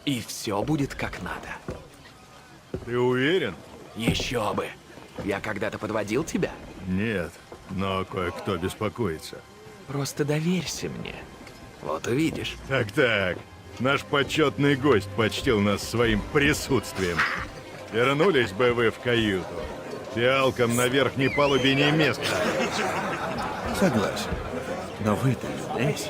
И все будет как надо. Ты уверен? Еще бы. Я когда-то подводил тебя? Нет, но кое-кто беспокоится. Просто доверься мне. Вот увидишь. Так-так, наш почетный гость почтил нас своим присутствием. Вернулись бы вы в каюту. Фиалкам на верхней палубе не место. Согласен. Но вы-то здесь.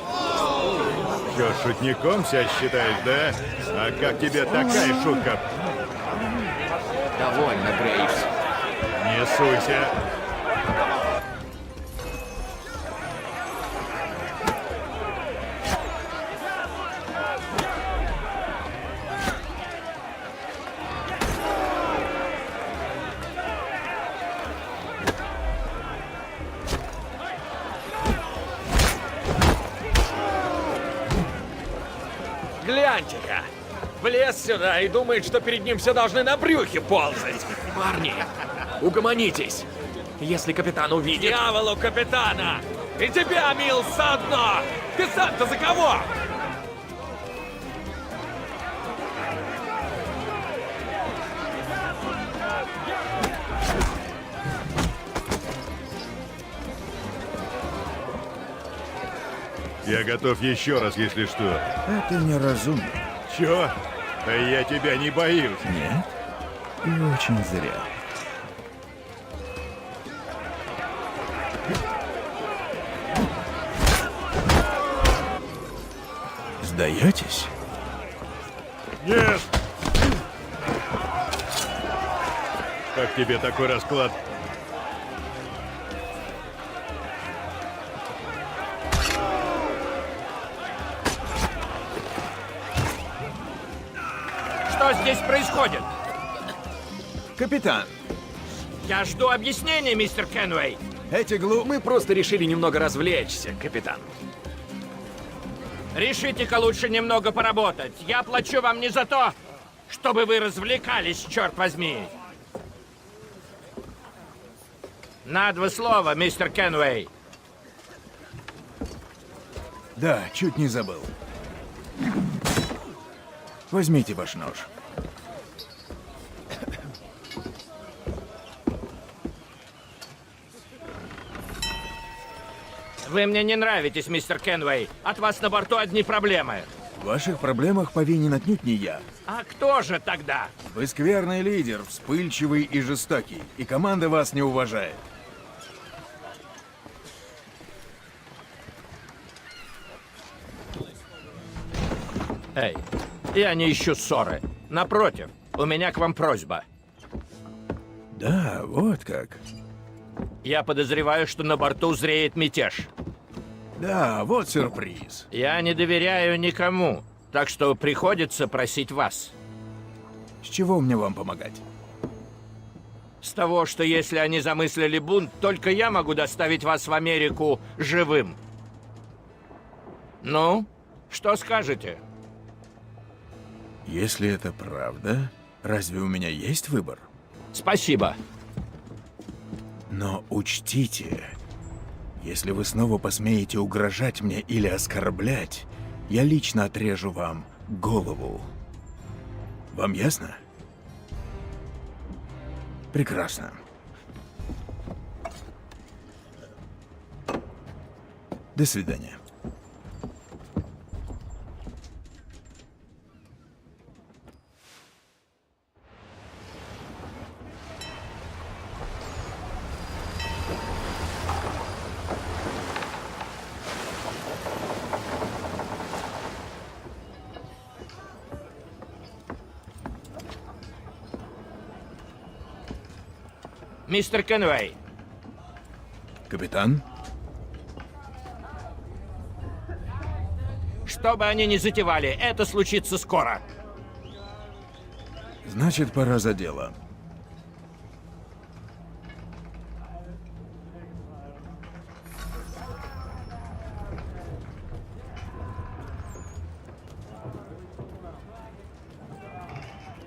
Что, шутником себя считаешь, да? А как тебе такая шутка? Довольно, Грейвс. Не суйся. Гляньте-ка! Влез сюда и думает, что перед ним все должны на брюхе ползать. Парни, угомонитесь. Если капитан увидит... Дьяволу капитана! И тебя, Милс, заодно! Ты сам-то за кого? Я готов еще раз, если что. Это неразумно. Чё? Да я тебя не боюсь. Нет? И очень зря. Сдаетесь? Нет! Как тебе такой расклад? Что здесь происходит? Капитан, Я жду объяснений, мистер Кенуэй. Мы просто решили немного развлечься, капитан. Решите-ка лучше немного поработать. Я плачу вам не за то, чтобы вы развлекались, черт возьми. На два слова, мистер Кенуэй. да, чуть не забыл. Возьмите ваш нож. Вы мне не нравитесь, мистер Кенуэй. От вас на борту одни проблемы. В ваших проблемах повинен отнюдь не я. А кто же тогда? Вы скверный лидер, вспыльчивый и жестокий, и команда вас не уважает. Эй, я не ищу ссоры. Напротив, у меня к вам просьба. Да, вот как. Я подозреваю, что на борту зреет мятеж. Да, вот сюрприз. Я не доверяю никому, так что приходится просить вас. С чего мне вам помогать? С того, что если они замыслили бунт, только я могу доставить вас в Америку живым. Ну, что скажете? Если это правда, разве у меня есть выбор? Спасибо. Но учтите, если вы снова посмеете угрожать мне или оскорблять, я лично отрежу вам голову. Вам ясно? Прекрасно. До свидания. Мистер Кенуэй, Капитан? что бы они ни затевали, это случится скоро. Значит, пора за дело.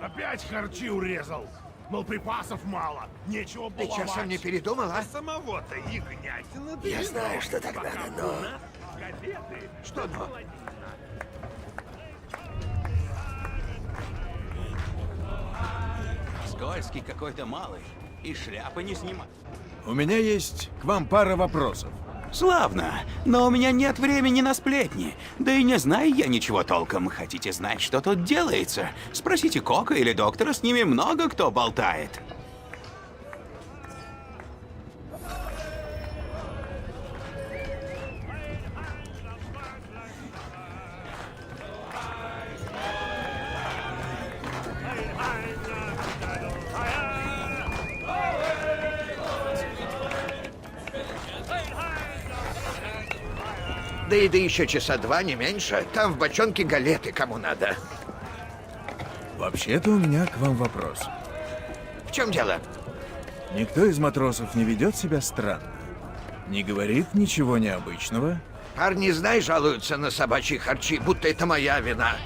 Опять харчи урезал. Мол, припасов мало, нечего Ты баловать. часом не передумал, а? Самого-то ягнятина Я знаю, что так надо, но... газеты. Что но? Скользкий какой-то малый. И шляпы не снимает. У меня есть к вам пара вопросов. Славно, но у меня нет времени на сплетни. Да и не знаю я ничего толком. Хотите знать, что тут делается? Спросите Кока или доктора, с ними много кто болтает. Да и до еще часа два, не меньше. Там в бочонке галеты, кому надо. Вообще-то у меня к вам вопрос. В чем дело? Никто из матросов не ведет себя странно? Не говорит ничего необычного? Парни, знай, жалуются на собачьи харчи, будто это моя вина.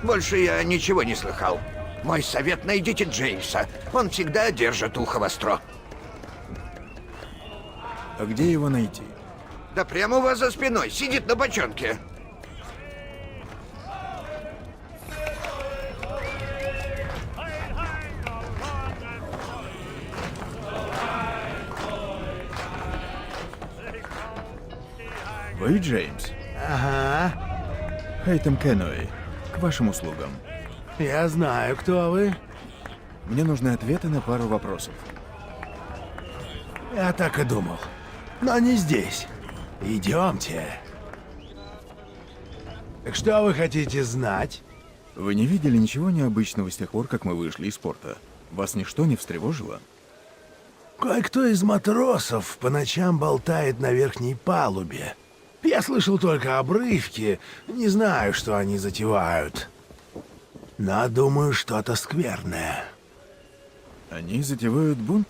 Больше я ничего не слыхал. Мой совет — найдите Джеймса. Он всегда держит ухо востро. А где его найти? Да прямо у вас за спиной, сидит на бочонке. Вы Джеймс? Ага, Хейтем Кенуэй. К вашим услугам. я знаю, кто вы. Мне нужны ответы на пару вопросов. Я так и думал. Но не здесь. Идемте. Так что вы хотите знать? Вы не видели ничего необычного с тех пор, как мы вышли из порта? Вас ничто не встревожило? Кое-кто из матросов по ночам болтает на верхней палубе. Я слышал только обрывки, не знаю, что они затевают. Но думаю, что-то скверное. Они затевают бунт?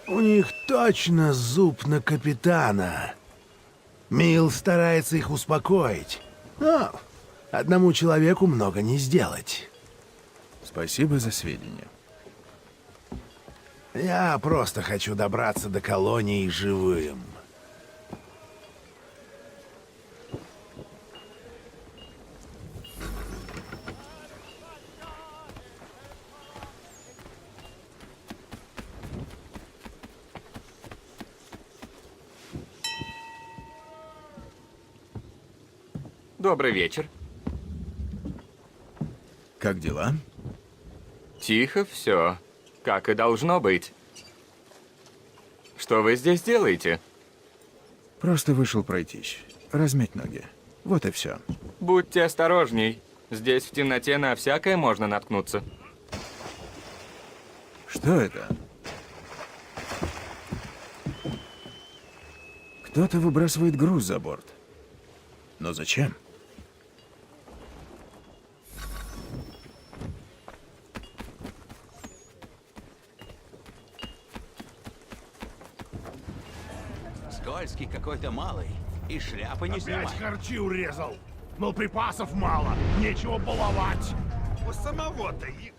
У них точно зуб на капитана. Мил старается их успокоить. Но одному человеку много не сделать. Спасибо за сведения. Я просто хочу добраться до колонии живым. Добрый вечер. Как дела? Тихо все, как и должно быть. Что вы здесь делаете? Просто вышел пройтись. Размять ноги. Вот и все. Будьте осторожней. Здесь в темноте на всякое можно наткнуться. Что это? Кто-то выбрасывает груз за борт. Но зачем? Скользкий какой-то малый. И шляпы не снимает. Опять харчи урезал. Мол, припасов мало, нечего баловать. У самого-то их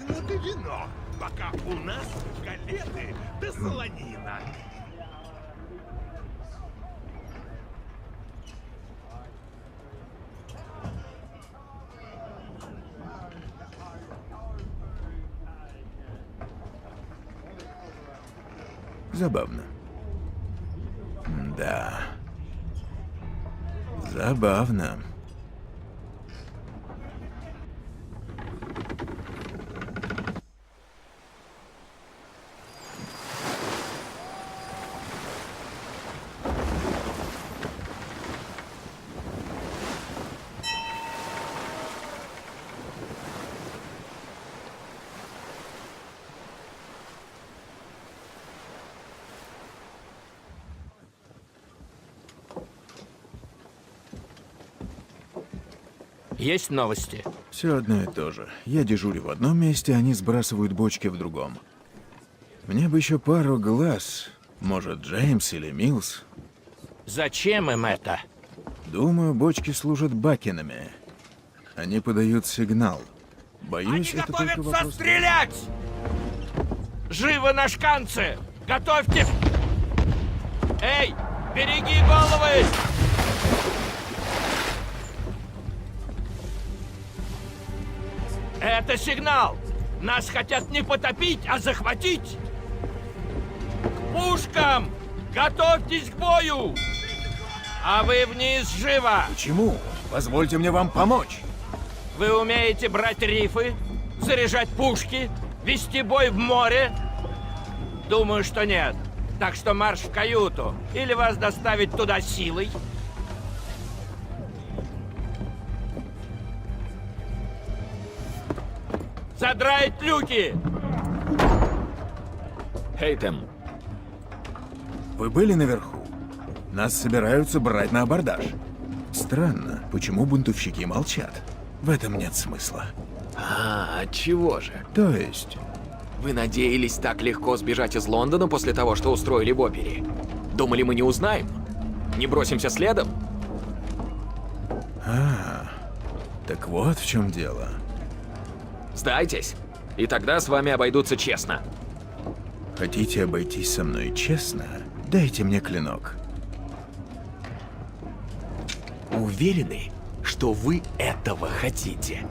да вино, пока у нас галеты да солонина. Забавно. Да. Забавно. Есть новости? Все одно и то же. Я дежурю в одном месте, они сбрасывают бочки в другом. Мне бы еще пару глаз. Может, Джеймс или Милс. Зачем им это? Думаю, бочки служат бакенами. Они подают сигнал. Боюсь, Они это только готовятся вопрос... стрелять! Живо на шканцы! Готовьте! Эй, береги головы! Это сигнал! Нас хотят не потопить, а захватить! К пушкам! Готовьтесь к бою! А вы вниз живо! Почему? Позвольте мне вам помочь. Вы умеете брать рифы, заряжать пушки, вести бой в море? Думаю, что нет. Так что марш в каюту. Или вас доставить туда силой. Задраить люки! Хейтем, Вы были наверху? Нас собираются брать на абордаж. Странно, почему бунтовщики молчат? В этом нет смысла. отчего же? То есть, Вы надеялись так легко сбежать из Лондона после того, что устроили в опере? Думали, мы не узнаем? Не бросимся следом? так вот в чем дело. Сдайтесь, и тогда с вами обойдутся честно. Хотите обойтись со мной честно? Дайте мне клинок. Уверены, что вы этого хотите?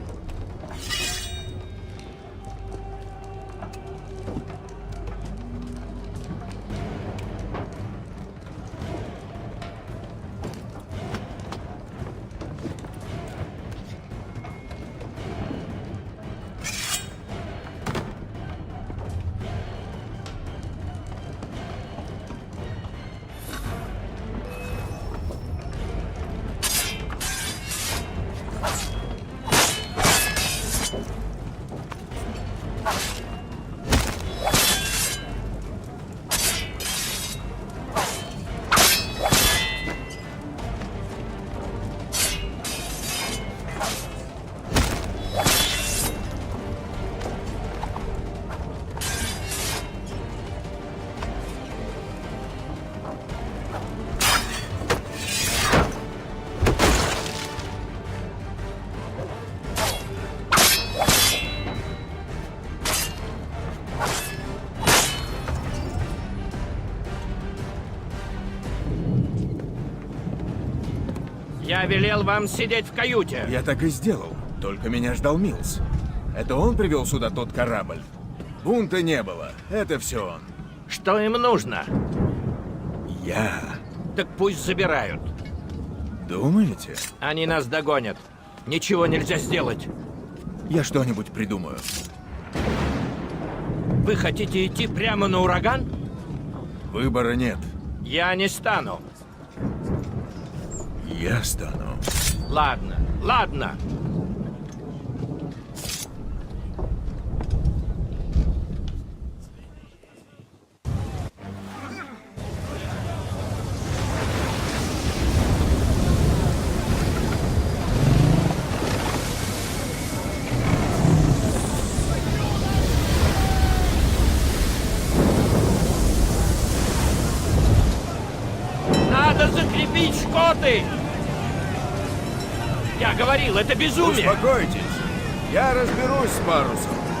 Я велел вам сидеть в каюте. Я так и сделал, только меня ждал Милс. Это он привел сюда тот корабль? Бунта не было, это все он. Что им нужно? Я. Так пусть забирают. Думаете? Они нас догонят. Ничего нельзя сделать. Я что-нибудь придумаю. Вы хотите идти прямо на ураган? Выбора нет. Я не стану. Я стану. Ладно, ладно. Надо закрепить шкоты! Я говорил, это безумие! Успокойтесь. Я разберусь с парусом.